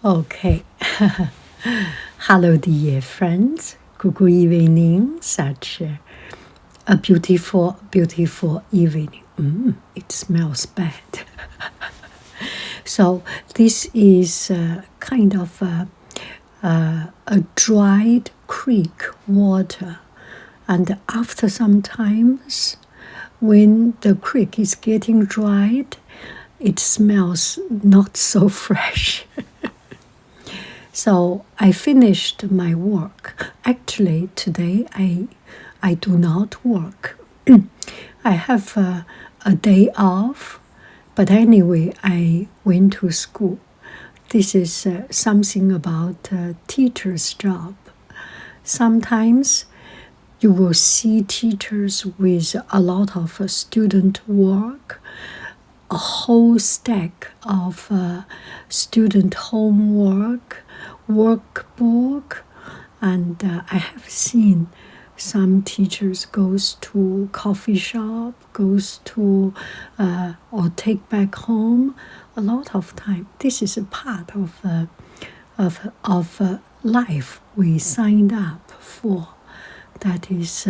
Okay. Hello, dear friends. Good evening. Such a beautiful, beautiful evening. It smells bad. So this is kind of a dried creek water. And after some times, when the creek is getting dried, it smells not so fresh. So I finished my work. Actually, today I do not work. I have a day off, but anyway, I went to school. This is something about a teacher's job. Sometimes you will see teachers with a lot of student work, a whole stack of student homework, workbook, and I have seen some teachers goes to coffee shop, goes to or take back home a lot of time. This is a part of life we signed up for. That is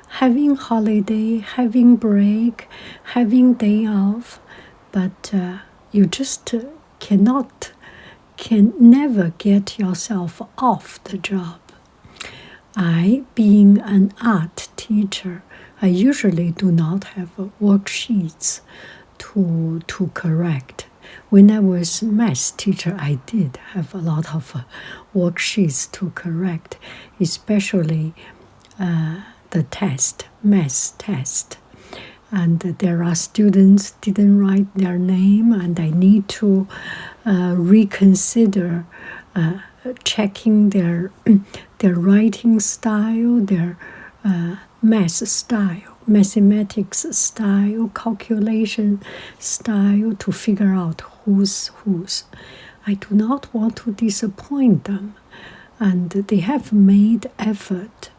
having holiday, having break, having day off, but you just can never get yourself off the job. I, being an art teacher, I usually do not have worksheets to correct. When I was math teacher, I did have a lot of worksheets to correct, especially the test, math test. And there are students didn't write their name, and I need to reconsider checking their writing style, their math style, mathematics style, calculation style, to figure out who's. I do not want to disappoint them, and they have made effort,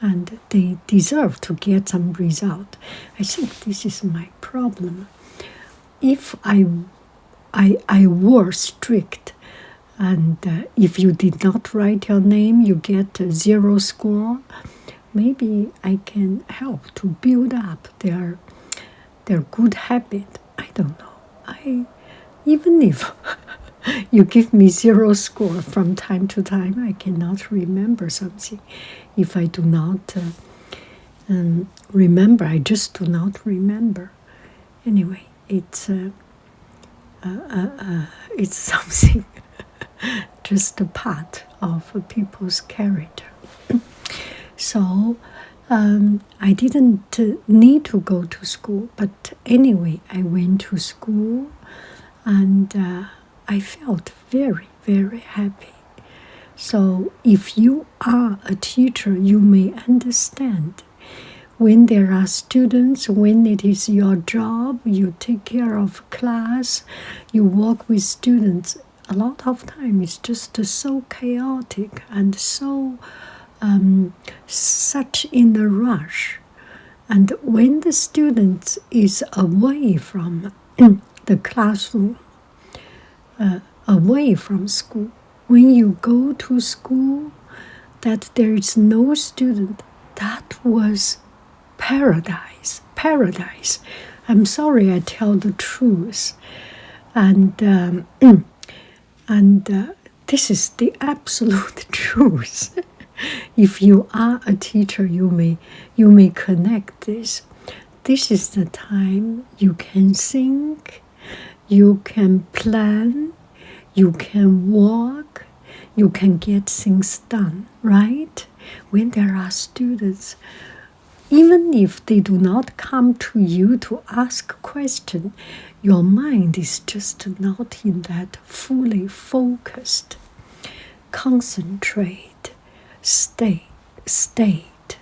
and they deserve to get some result. I think this is my problem. If I were strict, and if you did not write your name, you get a 0 score, maybe I can help to build up their good habit. I don't know. Even if you give me 0 score from time to time, I cannot remember something. If I do not remember, I just do not remember. Anyway, it's something, just a part of people's character. So I didn't need to go to school, but anyway, I went to school, and I felt very, very happy. So if you are a teacher, you may understand. When there are students, when it is your job, you take care of class, you work with students, a lot of time it's just so chaotic and so such in a rush. And when the student is away from the classroom, away from school, when you go to school, that there is no student, that was paradise. I'm sorry, I tell the truth. And this is the absolute truth. If you are a teacher, you may connect this. This is the time you can think, you can plan, you can walk, you can get things done, right? When there are students, even if they do not come to you to ask a question, your mind is just not in that fully focused, concentrate state,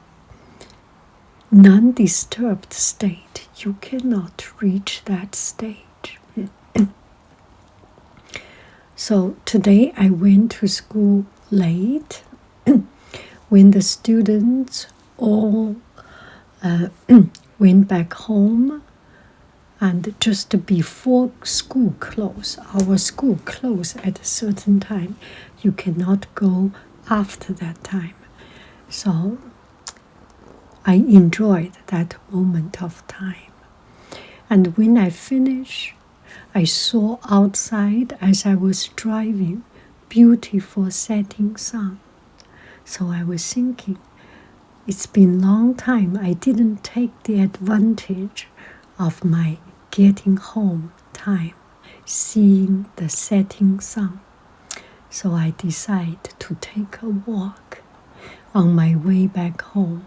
non-disturbed state. You cannot reach that stage. So today I went to school late when the students all went back home. And just before school close, our school close at a certain time. You cannot go after that time. So I enjoyed that moment of time. And when I finished, I saw outside as I was driving beautiful setting sun. So I was thinking, it's been a long time I didn't take the advantage of my getting home time, seeing the setting sun. So I decided to take a walk. On my way back home,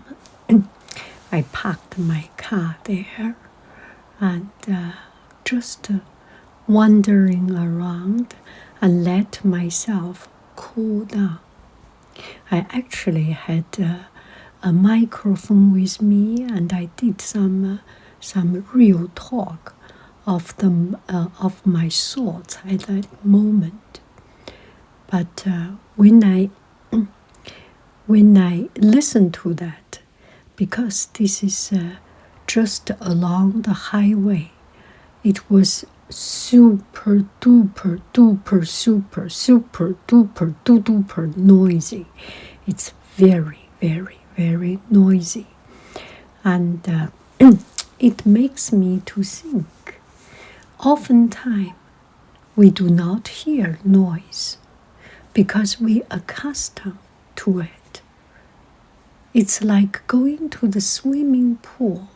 I parked my car there and just wandering around and let myself cool down. I actually had a microphone with me, and I did some real talk of my thoughts at that moment. But when I listen to that, because this is just along the highway, it was super duper duper super super duper duper noisy. It's very very very noisy, and it makes me to think. Oftentimes we do not hear noise because we are accustomed to it. It's like going to the swimming pool.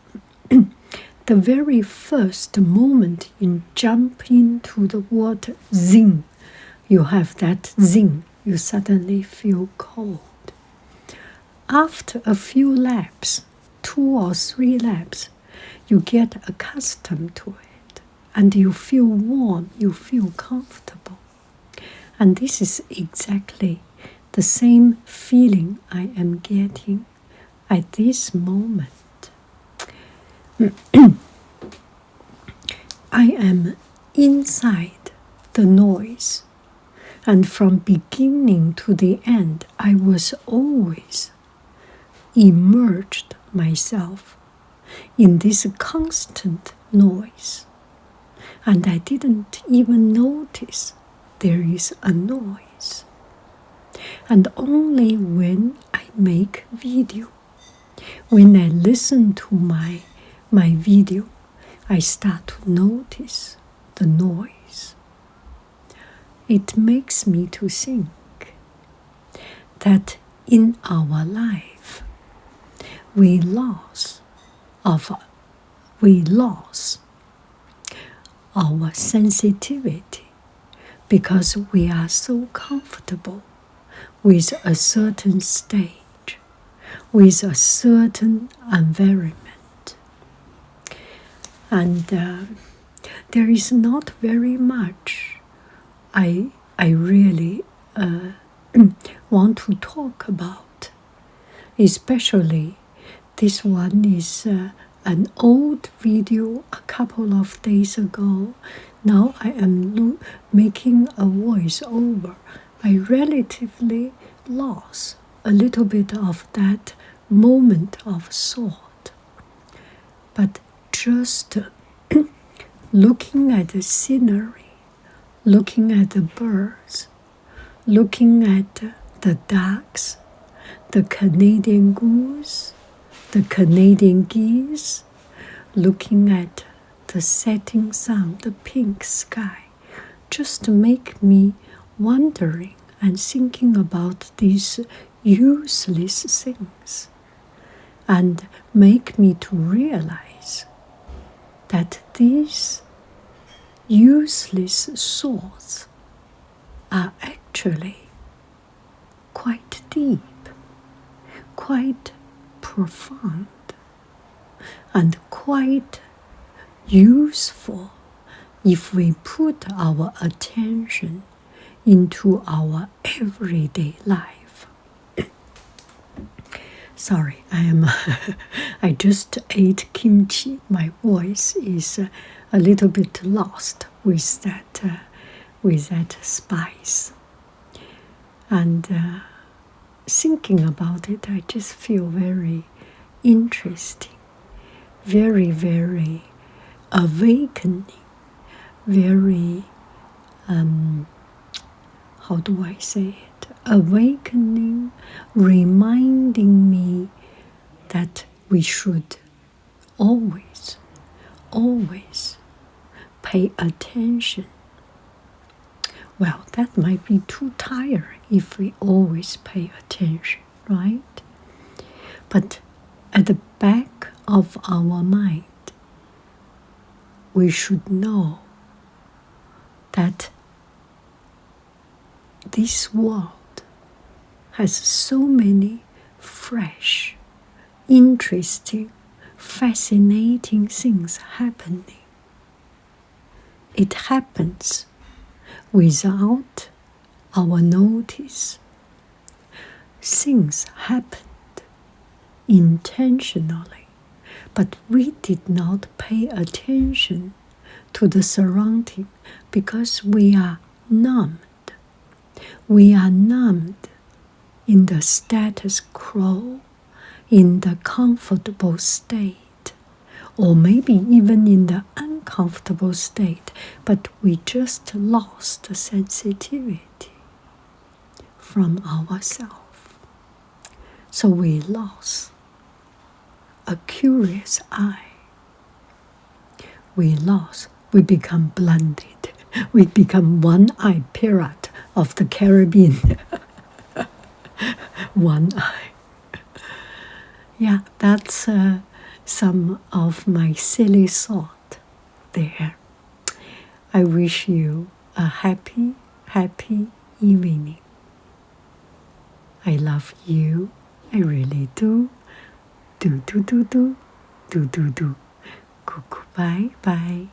The very first moment you jump into the water, zing, you have that zing, you suddenly feel cold. After a few laps, 2 or 3 laps, you get accustomed to it, and you feel warm, you feel comfortable. And this is exactly the same feeling I am getting at this moment. I am inside the noise, and from beginning to the end, I was always immersed myself in this constant noise, and I didn't even notice there is a noise. And only when I make video, when I listen to my video, I start to notice the noise. It makes me to think that in our life, we lost our sensitivity because we are so comfortable with a certain stage, with a certain environment. And there is not very much I really want to talk about. Especially, this one is an old video a couple of days ago. Now I am making a voiceover. I relatively lost a little bit of that moment of thought. But just looking at the scenery, looking at the birds, looking at the ducks, the Canadian goose, the Canadian geese, looking at the setting sun, the pink sky, just make me wondering and thinking about these useless things, and make me to realize that these useless thoughts are actually quite deep, quite profound, and quite useful if we put our attention into our everyday life. Sorry, I just ate kimchi. My voice is a little bit lost with that spice. And thinking about it, I just feel very interesting, very, very awakening, very, how do I say it? Awakening, reminding me that we should always, always pay attention. Well, that might be too tiring if we always pay attention, right? But at the back of our mind, we should know that this world has so many fresh, interesting, fascinating things happening. It happens without our notice. Things happened intentionally, but we did not pay attention to the surrounding because we are numbed. We are numbed in the status quo, in the comfortable state, or maybe even in the uncomfortable state, but we just lost the sensitivity from ourselves. So we lost a curious eye. We become blinded. We become one-eyed pirate of the Caribbean. One eye. Yeah, that's some of my silly thought there. I wish you a happy, happy evening. I love you. I really do. Do. Cuckoo, bye, bye.